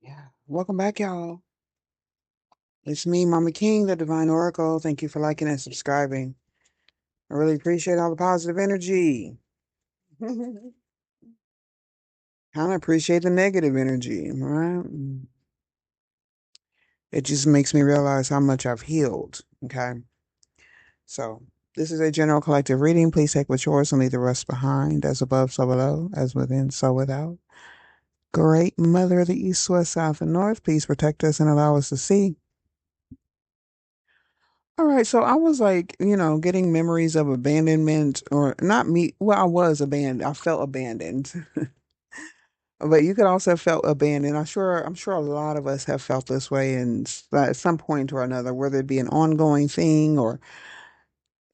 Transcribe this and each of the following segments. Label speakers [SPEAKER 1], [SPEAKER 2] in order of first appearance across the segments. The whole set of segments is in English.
[SPEAKER 1] Yeah. Welcome back, y'all. It's me, Mama King, the Divine Oracle. Thank you for liking and subscribing. I really appreciate all the positive energy. Kind of appreciate the negative energy, right? It just makes me realize how much I've healed. Okay. So, this is a general collective reading. Please take what's yours and leave the rest behind. As above, so below. As within, so without. Great Mother of the East, West, South, and North, please protect us and allow us to see. All right, so I was like, getting memories of abandonment or not me. Well, I was abandoned. I felt abandoned. But you could also have felt abandoned. I'm sure a lot of us have felt this way at some point or another, whether it be an ongoing thing or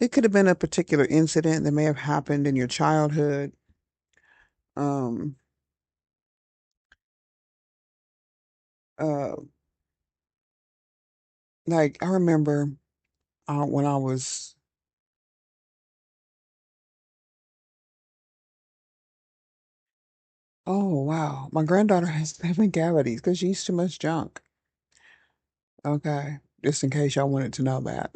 [SPEAKER 1] it could have been a particular incident that may have happened in your childhood. Um, uh, like I remember when I was, oh wow, my granddaughter has 7 cavities because she eats too much junk. Okay. Just in case y'all wanted to know that.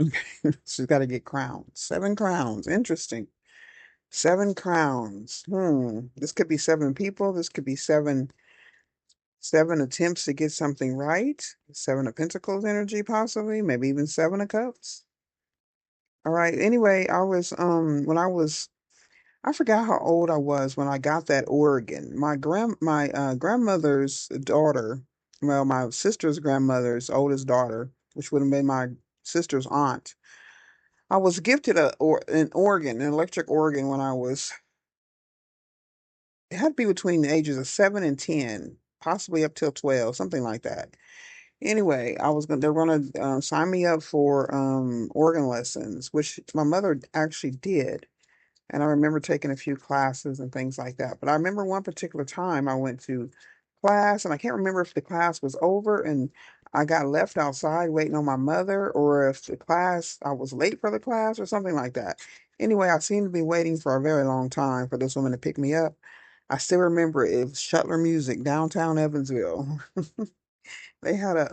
[SPEAKER 1] She's got to get crowns. 7 crowns. Interesting. 7 crowns. This could be 7 people. This could be seven attempts to get something right. 7 of Pentacles energy, possibly. Maybe even 7 of Cups. All right. Anyway, I forgot how old I was when I got that organ. My grandmother's daughter, well, my sister's grandmother's oldest daughter, which would have been my sister's aunt. I was gifted an organ, an electric organ when it had to be between the ages of 7 and 10, possibly up till 12, something like that. Anyway, they're gonna sign me up for organ lessons, which my mother actually did. And I remember taking a few classes and things like that. But I remember one particular time I went to class, and I can't remember if the class was over and I got left outside waiting on my mother, or if I was late for the class or something like that. Anyway, I seemed to be waiting for a very long time for this woman to pick me up. I still remember it was Shuttler Music, downtown Evansville. They had a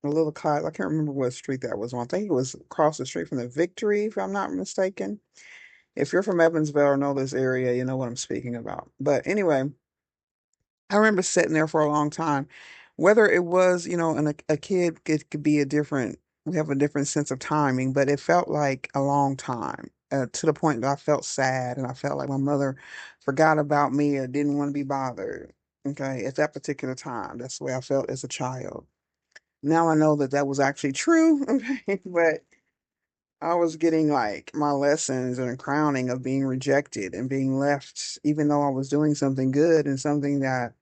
[SPEAKER 1] little class. I can't remember what street that was on. I think it was across the street from the Victory, if I'm not mistaken. If you're from Evansville or know this area, you know what I'm speaking about. But anyway, I remember sitting there for a long time. Whether it was, a kid, it could be we have a different sense of timing, but it felt like a long time to the point that I felt sad and I felt like my mother forgot about me or didn't want to be bothered. Okay, at that particular time, that's the way I felt as a child. Now I know that that was actually true. Okay, but I was getting like my lessons and a crowning of being rejected and being left, even though I was doing something good and something that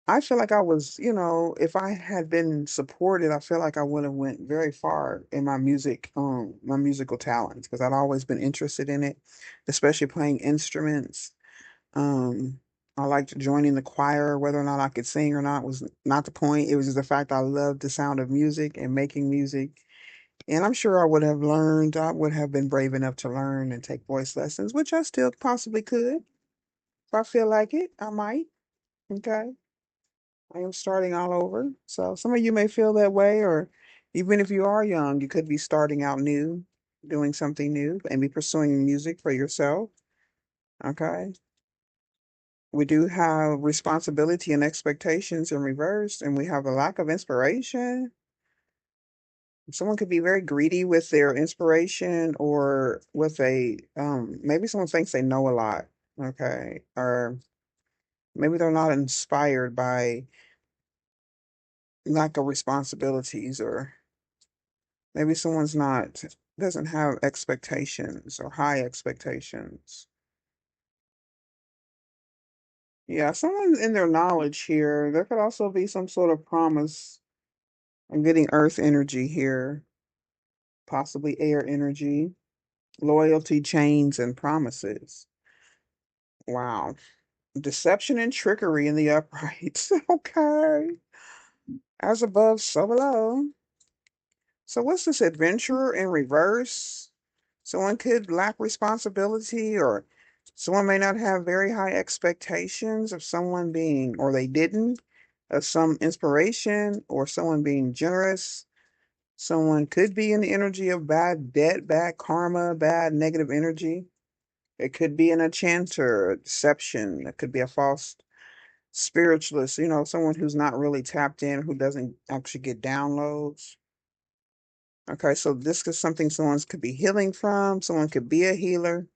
[SPEAKER 1] I feel like I was, if I had been supported, I feel like I would have went very far in my musical talents because I'd always been interested in it, especially playing instruments. Um, I liked joining the choir, whether or not I could sing or not was not the point. It was just the fact I loved the sound of music and making music. And I'm sure I would have been brave enough to learn and take voice lessons, which I still possibly could. If I feel like it, I might. Okay. I am starting all over. So some of you may feel that way, or even if you are young, you could be starting out new, doing something new, and be pursuing music for yourself. Okay. We do have responsibility and expectations in reverse, and we have a lack of inspiration. Someone could be very greedy with their inspiration or with maybe someone thinks they know a lot, okay? Or maybe they're not inspired by lack of responsibilities, or maybe someone's not doesn't have expectations or high expectations. Yeah, someone in their knowledge here, there could also be some sort of promise. I'm getting earth energy here, possibly air energy, loyalty, chains, and promises. Wow. Deception and trickery in the upright. Okay. As above, so below. So what's this adventurer in reverse? Someone could lack responsibility, or someone may not have very high expectations of someone being, or they didn't. some inspiration or someone being generous. Someone could be in the energy of bad debt, bad karma, bad negative energy. It could be an enchanter, a deception. It could be a false spiritualist, someone who's not really tapped in, who doesn't actually get downloads. Okay, so this is something someone could be healing from. Someone could be a healer.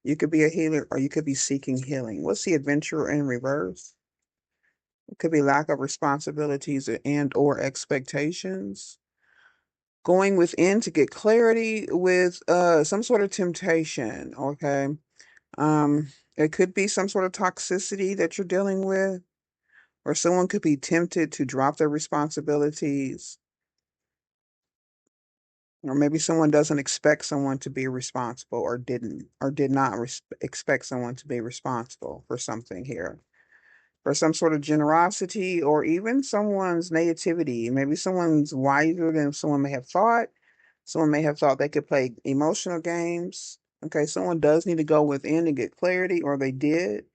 [SPEAKER 1] You could be a healer, or you could be seeking healing. What's the adventurer in reverse? It could be lack of responsibilities and or expectations. Going within to get clarity with some sort of temptation. Okay. Um, it could be some sort of toxicity that you're dealing with, or someone could be tempted to drop their responsibilities, or maybe someone doesn't expect someone to be responsible, or did not expect someone to be responsible for something here, for some sort of generosity, or even someone's naivety. Maybe someone's wiser than someone may have thought. Someone may have thought they could play emotional games. Okay, someone does need to go within to get clarity, or they did.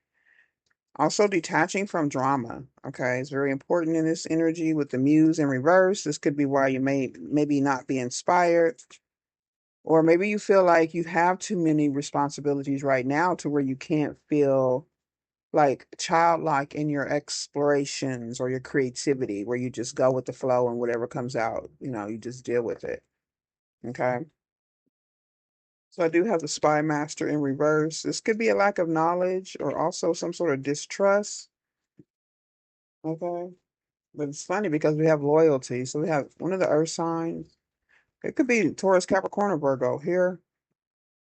[SPEAKER 1] Also, detaching from drama. Okay, it's very important in this energy with the muse in reverse. This could be why you may maybe not be inspired, or maybe you feel like you have too many responsibilities right now to where you can't feel like childlike in your explorations or your creativity, where you just go with the flow and whatever comes out, you just deal with it. Okay. So I do have the spy master in reverse. This could be a lack of knowledge or also some sort of distrust. Okay. But it's funny because we have loyalty. So we have one of the earth signs. It could be Taurus, Capricorn, or Virgo. Here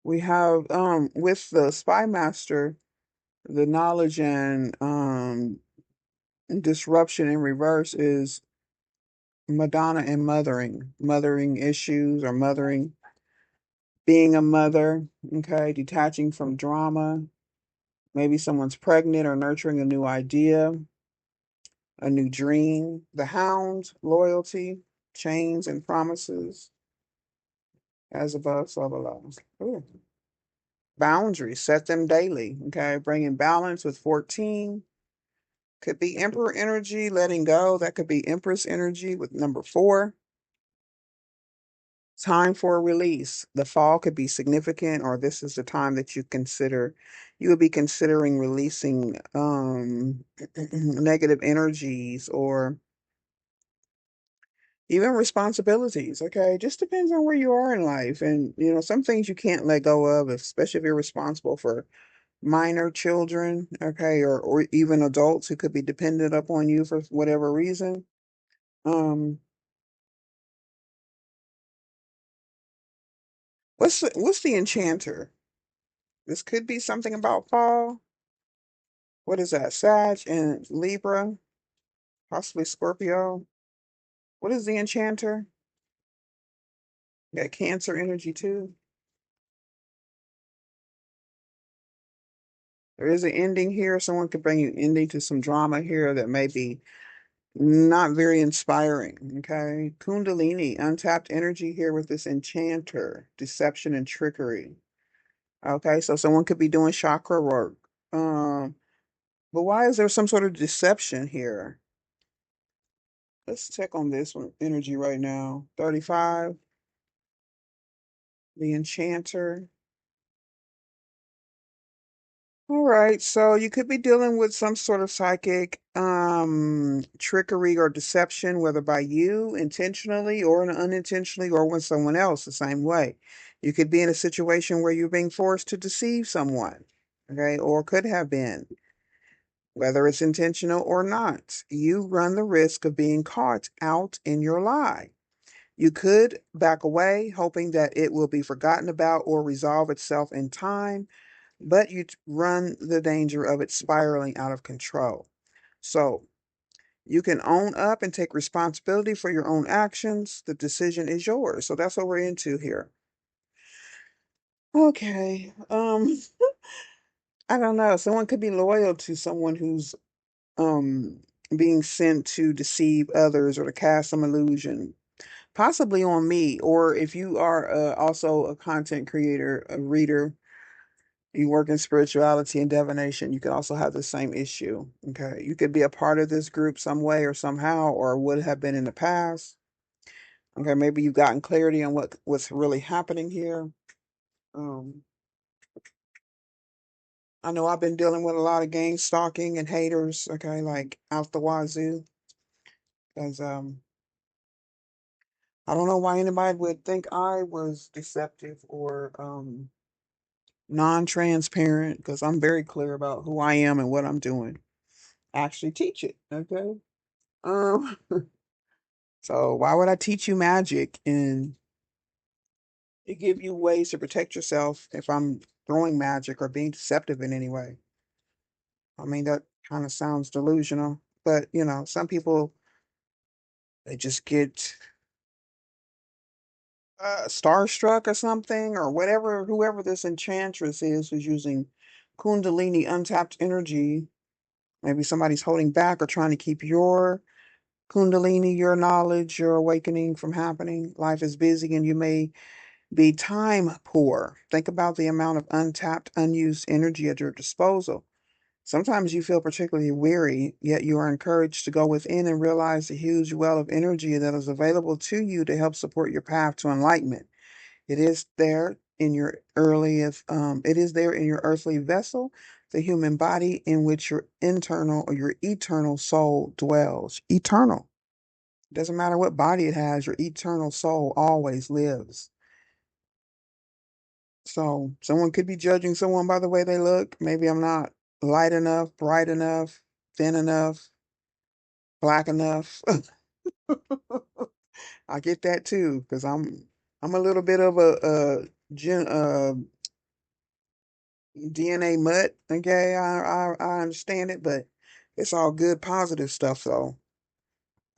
[SPEAKER 1] we have with the spy master, the knowledge and disruption in reverse is Madonna and mothering issues, or mothering, being a mother, okay, detaching from drama. Maybe someone's pregnant or nurturing a new idea, a new dream. The hound, loyalty, chains and promises, as above, so below. Ooh. Boundaries, set them daily, okay, bringing balance with 14. Could be emperor energy, letting go. That could be empress energy with number 4. Time for a release. The fall could be significant, or this is the time that you would be considering releasing negative energies, or even responsibilities. Okay. Just depends on where you are in life. And, some things you can't let go of, especially if you're responsible for minor children, okay, or even adults who could be dependent upon you for whatever reason. Um, what's the enchanter? This could be something about fall. What is that? Sag and Libra, possibly Scorpio. What is the enchanter? Got Cancer energy too. There is an ending here. Someone could bring you ending to some drama here that may be not very inspiring. Okay. Kundalini, untapped energy here with this enchanter, deception and trickery. Okay. So someone could be doing chakra work. Um, but why is there some sort of deception here? Let's check on this one energy right now. 35, the enchanter. All right, so you could be dealing with some sort of psychic trickery or deception, whether by you intentionally or unintentionally, or with someone else the same way. You could be in a situation where you're being forced to deceive someone, okay, or could have been, whether it's intentional or not. You run the risk of being caught out in your lie. You could back away, hoping that it will be forgotten about or resolve itself in time, but you run the danger of it spiraling out of control. So you can own up and take responsibility for your own actions. The decision is yours. So that's what we're into here. Okay. I don't know. Someone could be loyal to someone who's um being sent to deceive others or to cast some illusion, possibly on me. Or if you are also a content creator, a reader, You work in spirituality and divination, you could also have the same issue. Okay. You could be a part of this group some way or somehow, or would have been in the past. Okay. Maybe you've gotten clarity on what's really happening here. Um, I know I've been dealing with a lot of gang stalking and haters, okay, like out the wazoo. Because I don't know why anybody would think I was deceptive or non-transparent, because I'm very clear about who I am and what I'm doing. I actually teach it, okay? Um, so why would I teach you magic and give you ways to protect yourself if I'm throwing magic or being deceptive in any way? I mean, that kind of sounds delusional, but some people, they just get starstruck or something, or whatever, whoever this enchantress is who's using Kundalini untapped energy. Maybe somebody's holding back or trying to keep your Kundalini, your knowledge, your awakening from happening. Life is busy and you may be time poor. Think about the amount of untapped, unused energy at your disposal. Sometimes you feel particularly weary, yet you are encouraged to go within and realize the huge well of energy that is available to you to help support your path to enlightenment. It is there in your it is there in your earthly vessel, the human body in which your internal or your eternal soul dwells. Eternal. It doesn't matter what body it has, your eternal soul always lives. So someone could be judging someone by the way they look. Maybe I'm not light enough, bright enough, thin enough, black enough. I get that too, because I'm a little bit of a DNA mutt. Okay, I understand it, but it's all good, positive stuff though.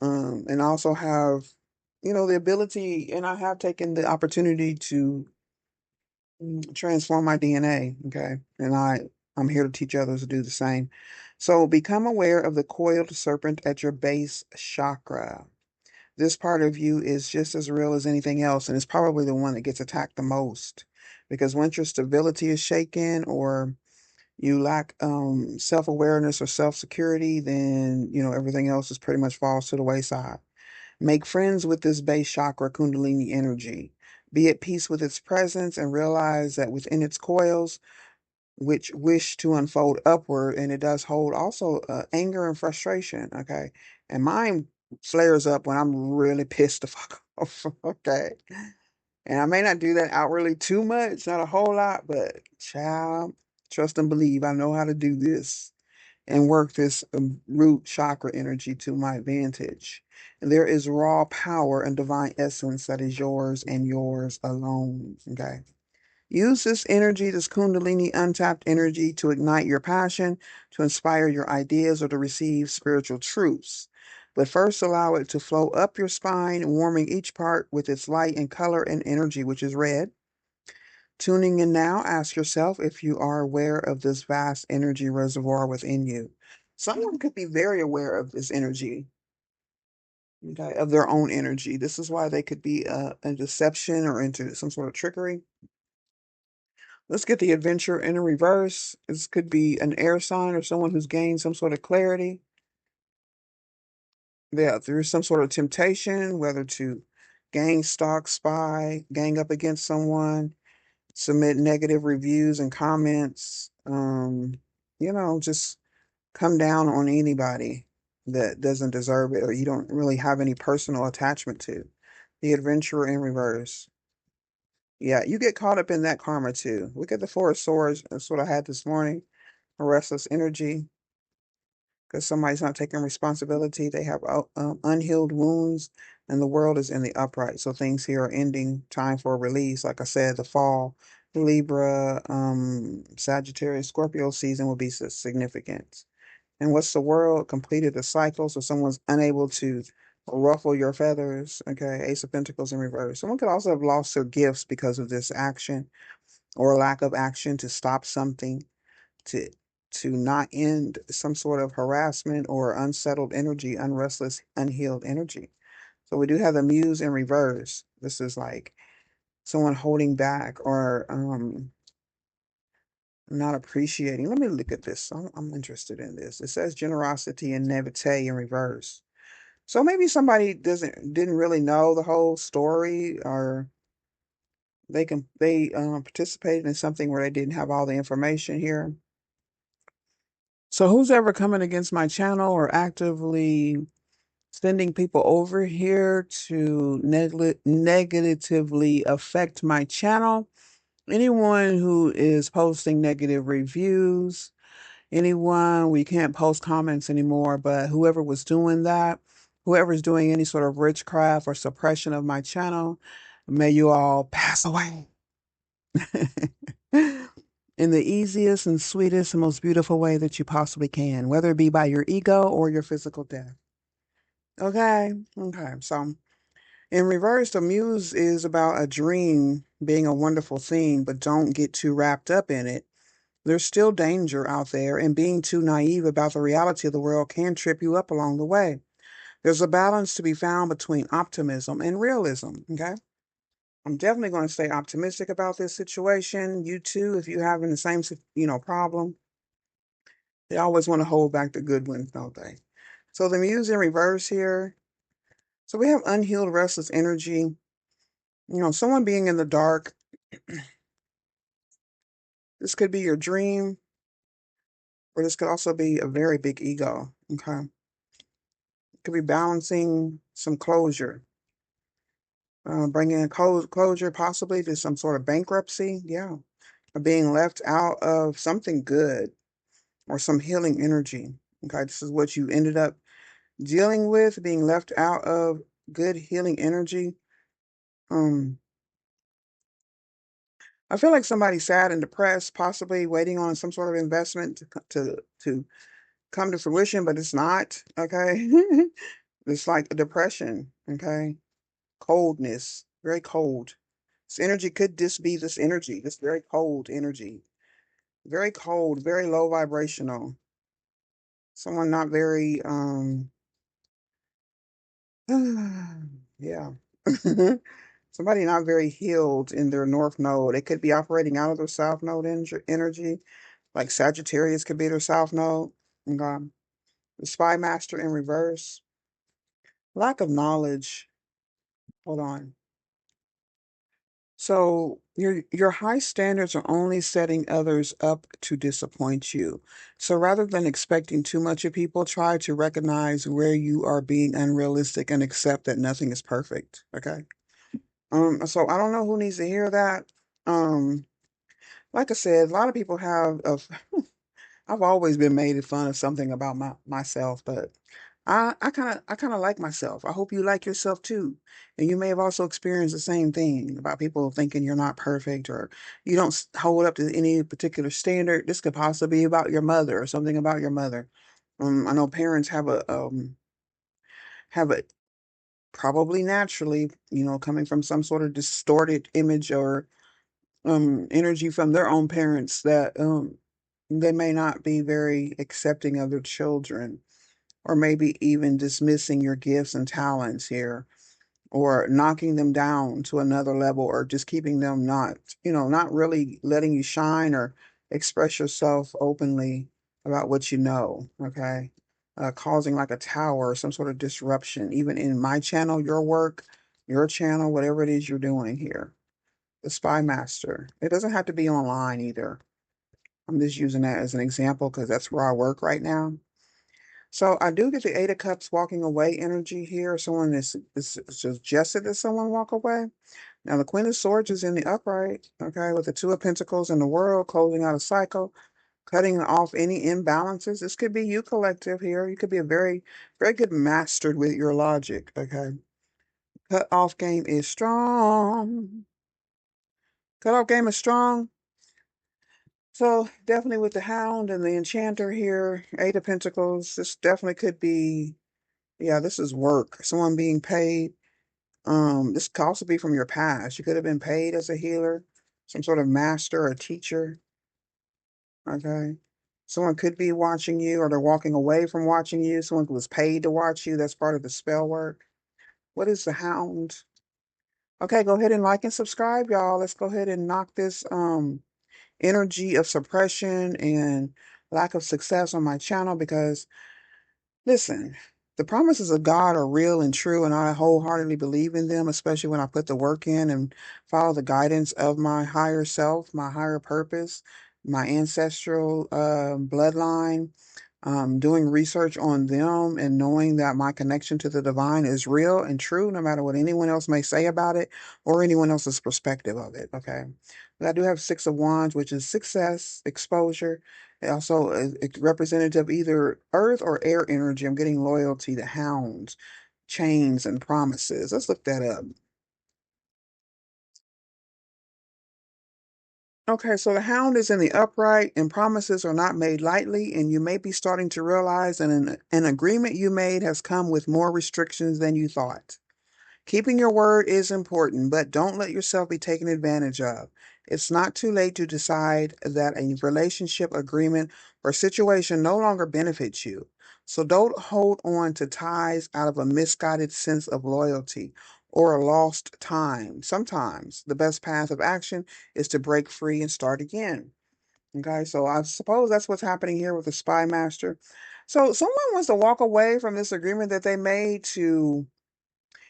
[SPEAKER 1] And I also have, the ability, and I have taken the opportunity to transform my DNA. Okay, and I'm here to teach others to do the same. So become aware of the coiled serpent at your base chakra. This part of you is just as real as anything else, and it's probably the one that gets attacked the most. Because once your stability is shaken or you lack self-awareness or self-security, then everything else is pretty much falls to the wayside. Make friends with this base chakra kundalini energy. Be at peace with its presence and realize that within its coils, which wish to unfold upward, and it does hold also anger and frustration. Okay, and mine flares up when I'm really pissed the fuck off. Okay, and I may not do that outwardly too much, not a whole lot, but child, trust and believe I know how to do this and work this root chakra energy to my advantage. And there is raw power and divine essence that is yours and yours alone. Okay. Use this energy, this Kundalini untapped energy, to ignite your passion, to inspire your ideas, or to receive spiritual truths. But first, allow it to flow up your spine, warming each part with its light and color and energy, which is red. Tuning in now, ask yourself if you are aware of this vast energy reservoir within you. Someone could be very aware of this energy, okay, of their own energy. This is why they could be a deception or into some sort of trickery. Let's get the adventure in a reverse. This could be an air sign or someone who's gained some sort of clarity. Yeah, there's some sort of temptation, whether to gang stalk, spy, gang up against someone, submit negative reviews and comments. Just come down on anybody that doesn't deserve it or you don't really have any personal attachment to. The adventurer in reverse. Yeah, you get caught up in that karma too. Look at the Four of Swords. That's what I had this morning. A restless energy because somebody's not taking responsibility. They have unhealed wounds, and the world is in the upright. So things here are ending. Time for a release. Like I said, the fall, Libra, Sagittarius, Scorpio season will be significant. And what's the world? Completed a cycle, so someone's unable to ruffle your feathers. Okay, Ace of Pentacles in reverse. Someone could also have lost their gifts because of this action or lack of action to stop something, to not end some sort of harassment or unsettled energy, unrestless, unhealed energy. So we do have the Muse in reverse. This is like someone holding back or Not appreciating. Let me look at this. I'm interested in this. It says generosity and naivete in reverse. So maybe somebody didn't really know the whole story, or they participated in something where they didn't have all the information here. So who's ever coming against my channel or actively sending people over here to negatively affect my channel? Anyone who is posting negative reviews, anyone, we can't post comments anymore, but whoever was doing that, whoever's doing any sort of witchcraft or suppression of my channel, may you all pass away. In the easiest and sweetest and most beautiful way that you possibly can, whether it be by your ego or your physical death. Okay? Okay. So in reverse, the muse is about a dream being a wonderful thing, but don't get too wrapped up in it. There's still danger out there, and being too naive about the reality of the world can trip you up along the way. There's a balance to be found between optimism and realism. Okay. I'm definitely going to stay optimistic about this situation. You too, if you're having the same, problem, they always want to hold back the good ones, don't they? So the muse in reverse here. So we have unhealed, restless energy. Someone being in the dark. This could be your dream, or this could also be a very big ego. Okay. It could be balancing some closure, bringing in closure possibly to some sort of bankruptcy. Yeah. Or being left out of something good or some healing energy. Okay. This is what you ended up dealing with, being left out of good healing energy. Um, I feel like somebody's sad and depressed, possibly waiting on some sort of investment to come to fruition, but it's not. Okay. It's like a depression. Okay. Coldness, very cold. This energy could just be this energy, this very cold energy. Very cold, very low vibrational. Someone not very yeah. Somebody not very healed in their north node. They could be operating out of their south node energy. Like Sagittarius could be their south node. Okay. The spy master in reverse. Lack of knowledge. Hold on. So your high standards are only setting others up to disappoint you. So rather than expecting too much of people, try to recognize where you are being unrealistic and accept that nothing is perfect. Okay. So I don't know who needs to hear that. Um, like I said, a lot of people have I've always been made fun of something about myself, but I kind of like myself. I hope you like yourself too. And you may have also experienced the same thing about people thinking you're not perfect or you don't hold up to any particular standard. This could possibly be about your mother or something about your mother. I know parents have a probably naturally, coming from some sort of distorted image or energy from their own parents that they may not be very accepting of their children, or maybe even dismissing your gifts and talents here, or knocking them down to another level, or just keeping them not really letting you shine or express yourself openly about what you know. Okay. Causing like a tower or some sort of disruption, even in my channel, your work, your channel, whatever it is you're doing here. The Spy Master. It doesn't have to be online either. I'm just using that as an example because that's where I work right now. So I do get the Eight of Cups walking away energy here. Someone is suggested that someone walk away. Now the Queen of Swords is in the upright, okay, with the Two of Pentacles in the world, closing out a cycle, cutting off any imbalances. This could be you collective here. You could be a very, very good master with your logic, okay. Cut off game is strong. Cut off game is strong. So definitely with the Hound and the Enchanter here, Eight of Pentacles, this definitely could be, yeah, this is work. Someone being paid. This could also be from your past. You could have been paid as a healer, some sort of master or teacher. Okay. Someone could be watching you, or they're walking away from watching you. Someone was paid to watch you. That's part of the spell work. What is the Hound? Okay, go ahead and like and subscribe, y'all. Let's go ahead and knock this energy of suppression and lack of success on my channel because listen, the promises of God are real and true, and I wholeheartedly believe in them, especially when I put the work in and follow the guidance of my higher self, my higher purpose, my ancestral bloodline, doing research on them and knowing that my connection to the divine is real and true, no matter what anyone else may say about it or anyone else's perspective of it. Okay. But I do have Six of Wands, which is success, exposure. It also is it's representative of either earth or air energy. I'm getting loyalty to hounds, chains, and promises. Let's look that up. Okay, so the hound is in the upright, and promises are not made lightly, and you may be starting to realize that an agreement you made has come with more restrictions than you thought. Keeping your word is important, but don't let yourself be taken advantage of. It's not too late to decide that a relationship, agreement, or situation no longer benefits you. So don't hold on to ties out of a misguided sense of loyalty or a lost time. Sometimes the best path of action is to break free and start again. Okay, so I suppose that's what's happening here with the spy master. So someone wants to walk away from this agreement that they made to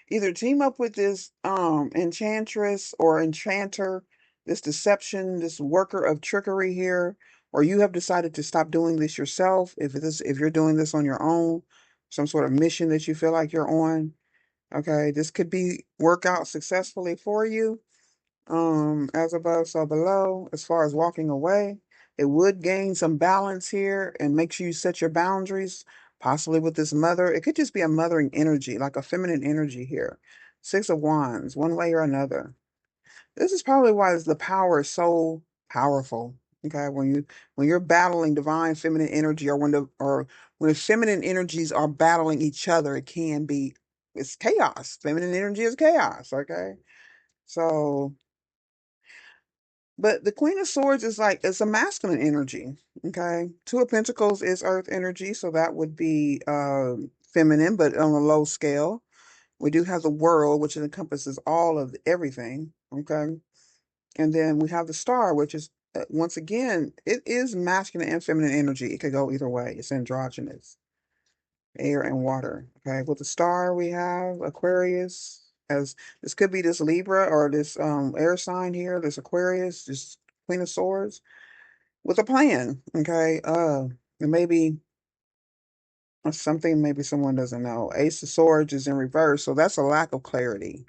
[SPEAKER 1] either team up with this enchantress or enchanter, this deception, this worker of trickery here, or you have decided to stop doing this yourself. If you're doing this on your own, some sort of mission that you feel like you're on, okay, this could be work out successfully for you. As above, so below. As far as walking away, it would gain some balance here and make sure you set your boundaries, possibly with this mother. It could just be a mothering energy, like a feminine energy here. Six of Wands, one way or another. This is probably why the power is so powerful. Okay, when you're battling divine feminine energy, or when the feminine energies are battling each other, it's chaos. Feminine energy is chaos. Okay, so. But the Queen of Swords is like it's a masculine energy. Okay. Two of Pentacles is earth energy, so that would be feminine, but on a low scale. We do have the world, which encompasses all of everything. Okay. And then we have the star, which is once again, it is masculine and feminine energy. It could go either way. It's androgynous, air and water. Okay. With the star, we have Aquarius. As this could be this Libra or this air sign here, this Aquarius, this Queen of Swords with a plan. Okay. And maybe something maybe someone doesn't know. Ace of Swords is in reverse, so that's a lack of clarity.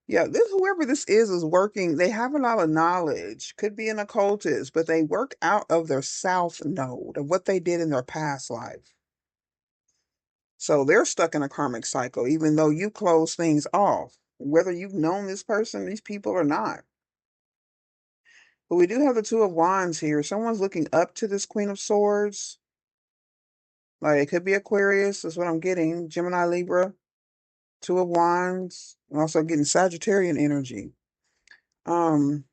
[SPEAKER 1] Yeah, this whoever this is working, they have a lot of knowledge. Could be an occultist, but they work out of their south node of what they did in their past life. So they're stuck in a karmic cycle, even though you close things off, whether you've known this person, these people or not. But we do have the Two of Wands here. Someone's looking up to this Queen of Swords. Like it could be Aquarius, that's what I'm getting. Gemini, Libra, Two of Wands. I'm also getting Sagittarian energy. Um,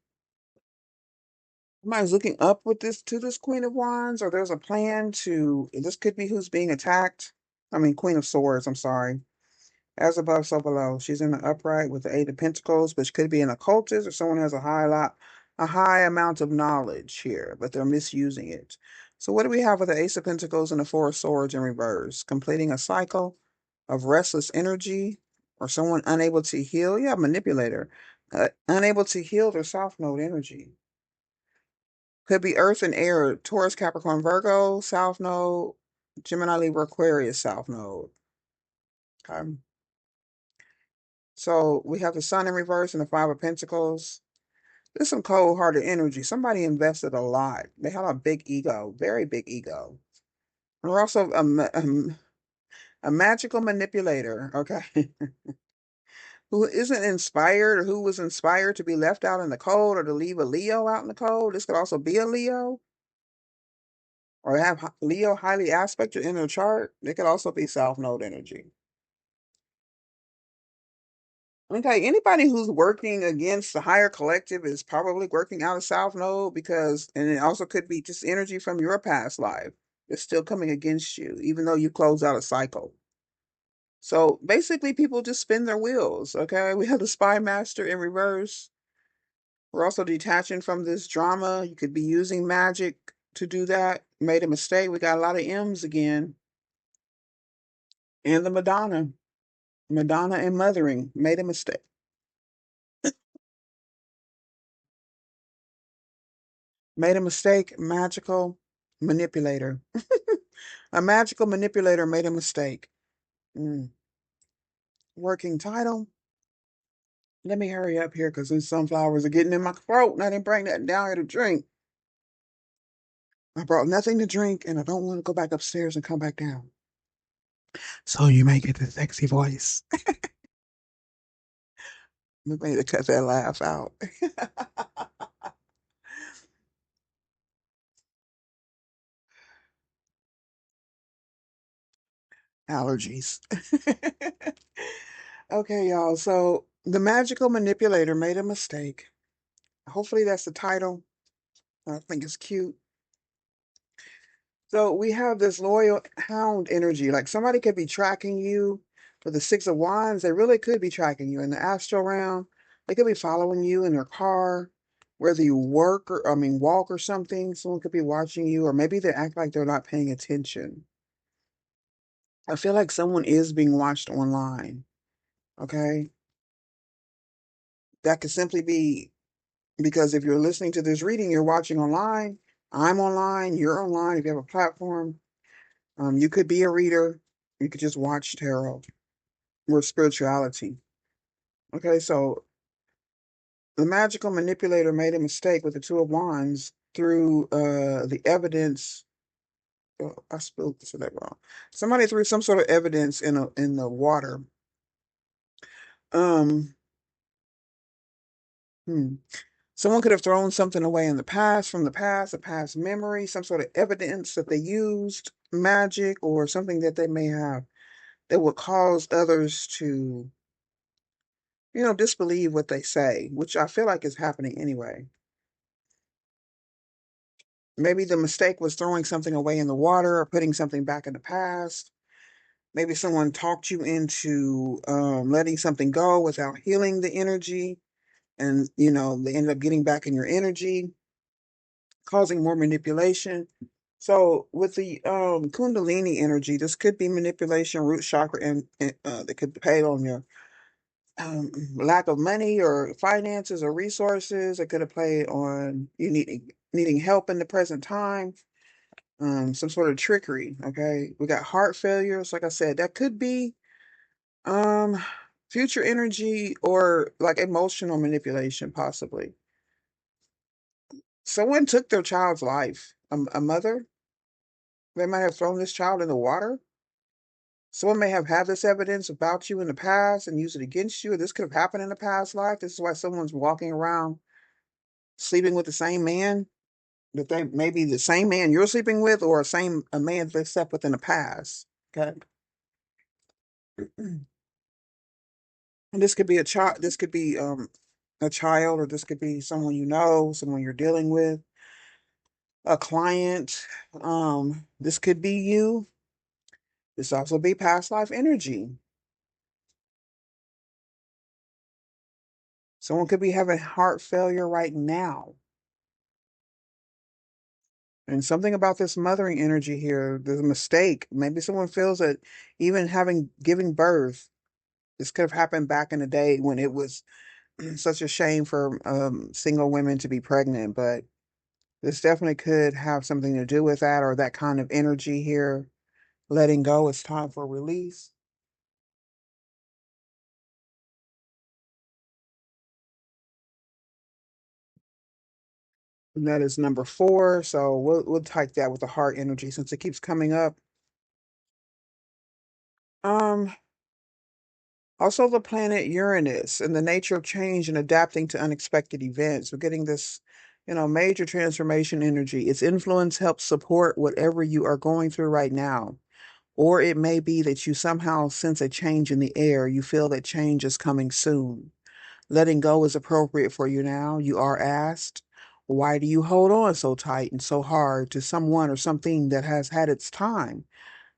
[SPEAKER 1] somebody's looking up with this to this Queen of Wands, or there's a plan to this could be who's being attacked. I mean Queen of Swords, I'm sorry. As above, so below. She's in the upright with the Eight of Pentacles, which could be an occultist or someone has a high amount of knowledge here, but they're misusing it. So what do we have with the Ace of Pentacles and the Four of Swords in reverse? Completing a cycle of restless energy or someone unable to heal. Yeah, manipulator. Unable to heal their South Node energy. Could be Earth and Air, Taurus, Capricorn, Virgo, South Node, Gemini, Libra, Aquarius, South Node. Okay. So we have the Sun in reverse and the Five of Pentacles. There's some cold-hearted energy. Somebody invested a lot. They have a big ego, very big ego. And we're also a magical manipulator, okay, who isn't inspired or who was inspired to be left out in the cold or to leave a Leo out in the cold. This could also be a Leo or have Leo highly aspected in their chart. It could also be South Node energy. Okay, anybody who's working against the higher collective is probably working out of South Node because, and it also could be just energy from your past life. It's still coming against you, even though you close out a cycle. So basically, people just spin their wheels. Okay, we have the Spy Master in reverse. We're also detaching from this drama. You could be using magic to do that. Made a mistake. We got a lot of M's again. And the Madonna. Madonna and mothering. Made a mistake. Made a mistake. Magical manipulator. A magical manipulator made a mistake. Mm. Working title. Let me hurry up here because these sunflowers are getting in my throat and I didn't bring that down here to drink. I brought nothing to drink and I don't want to go back upstairs and come back down. So you may get the sexy voice. We made to cut that laugh out. Allergies. Okay, y'all. So the magical manipulator made a mistake. Hopefully that's the title. I think it's cute. So we have this loyal hound energy. Like somebody could be tracking you for the Six of Wands. They really could be tracking you in the astral realm. They could be following you in their car, whether you work or, I mean, walk or something. Someone could be watching you, or maybe they act like they're not paying attention. I feel like someone is being watched online. Okay. That could simply be because if you're listening to this reading, you're watching online. I'm online. You're online. If you have a platform, you could be a reader. You could just watch tarot or spirituality. Okay, so the magical manipulator made a mistake with the Two of Wands through the evidence. Oh, I spelled that wrong. Somebody threw some sort of evidence in the water. Um, hmm. Someone could have thrown something away in the past, from the past, a past memory, some sort of evidence that they used, magic, or something that they may have that would cause others to, disbelieve what they say, which I feel like is happening anyway. Maybe the mistake was throwing something away in the water or putting something back in the past. Maybe someone talked you into letting something go without healing the energy, and they ended up getting back in your energy, causing more manipulation. So with the Kundalini energy, this could be manipulation, root chakra, and that could pay on your lack of money or finances or resources. It could have played on you needing help in the present time. Some sort of trickery. Okay, we got heart failures. Like I said, that could be um future energy or like emotional manipulation, possibly. Someone took their child's life. A mother. They might have thrown this child in the water. Someone may have had this evidence about you in the past and used it against you. This could have happened in a past life. This is why someone's walking around sleeping with the same man. That they may be the same man you're sleeping with, or a man they slept with in the past. Okay. And this could be a child. This could be a child, or this could be someone you know, someone you're dealing with, a client. This could be you. This also be past life energy. Someone could be having heart failure right now. And something about this mothering energy here, there's a mistake. Maybe someone feels that even having giving birth, this could have happened back in the day when it was such a shame for single women to be pregnant. But this definitely could have something to do with that, or that kind of energy here. Letting go, it's time for release. And that is number 4. So we'll type that with the heart energy since it keeps coming up. Um, Also, the planet Uranus and the nature of change and adapting to unexpected events. We're getting this, major transformation energy. Its influence helps support whatever you are going through right now. Or it may be that you somehow sense a change in the air. You feel that change is coming soon. Letting go is appropriate for you now. You are asked, why do you hold on so tight and so hard to someone or something that has had its time?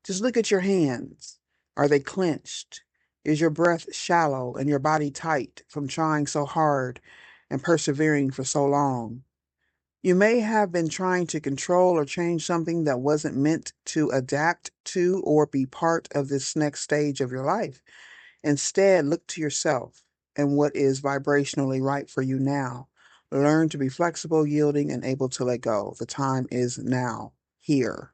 [SPEAKER 1] Just look at your hands. Are they clenched? Is your breath shallow and your body tight from trying so hard and persevering for so long. You may have been trying to control or change something that wasn't meant to adapt to or be part of this next stage of your life. Instead, look to yourself and what is vibrationally right for you now. Learn to be flexible, yielding, and able to let go. The time is now, here.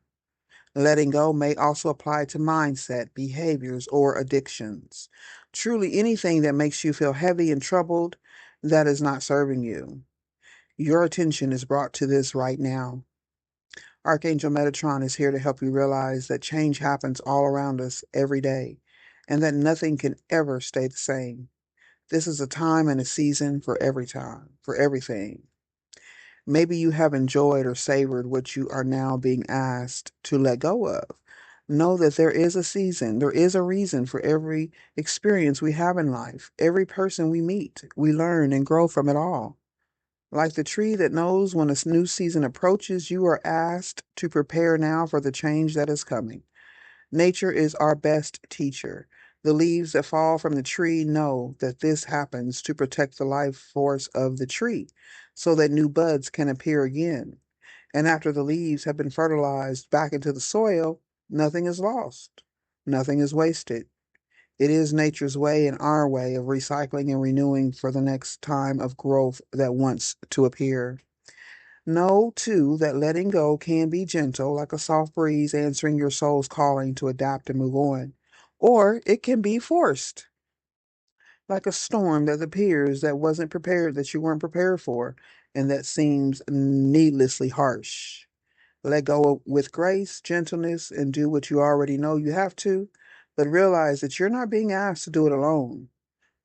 [SPEAKER 1] Letting go may also apply to mindset, behaviors, or addictions. Truly, anything that makes you feel heavy and troubled that is not serving you. Your attention is brought to this right now. Archangel Metatron is here to help you realize that change happens all around us every day and that nothing can ever stay the same. This is a time and a season for every time, for everything. Maybe you have enjoyed or savored what you are now being asked to let go of. Know that there is a season, there is a reason for every experience we have in life. Every person we meet, we learn and grow from it all. Like the tree that knows when a new season approaches, you are asked to prepare now for the change that is coming. Nature is our best teacher. The leaves that fall from the tree know that this happens to protect the life force of the tree so that new buds can appear again. And after the leaves have been fertilized back into the soil, nothing is lost, nothing is wasted. It is nature's way and our way of recycling and renewing for the next time of growth that wants to appear. Know, too, that letting go can be gentle, like a soft breeze answering your soul's calling to adapt and move on. Or it can be forced, like a storm that appears that wasn't prepared, that you weren't prepared for, and that seems needlessly harsh. Let go with grace, gentleness, and do what you already know you have to, but realize that you're not being asked to do it alone.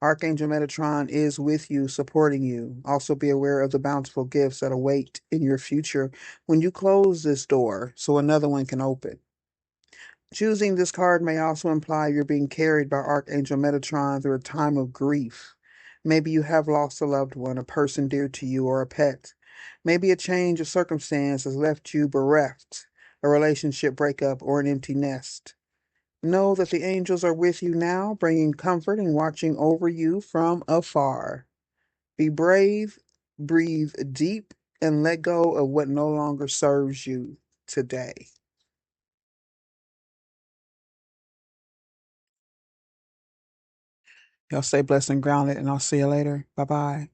[SPEAKER 1] Archangel Metatron is with you, supporting you. Also, be aware of the bountiful gifts that await in your future when you close this door so another one can open. Choosing this card may also imply you're being carried by Archangel Metatron through a time of grief. Maybe you have lost a loved one, a person dear to you, or a pet. Maybe a change of circumstance has left you bereft, a relationship breakup, or an empty nest. Know that the angels are with you now, bringing comfort and watching over you from afar. Be brave, breathe deep, and let go of what no longer serves you today. Y'all stay blessed and grounded, and I'll see you later. Bye bye.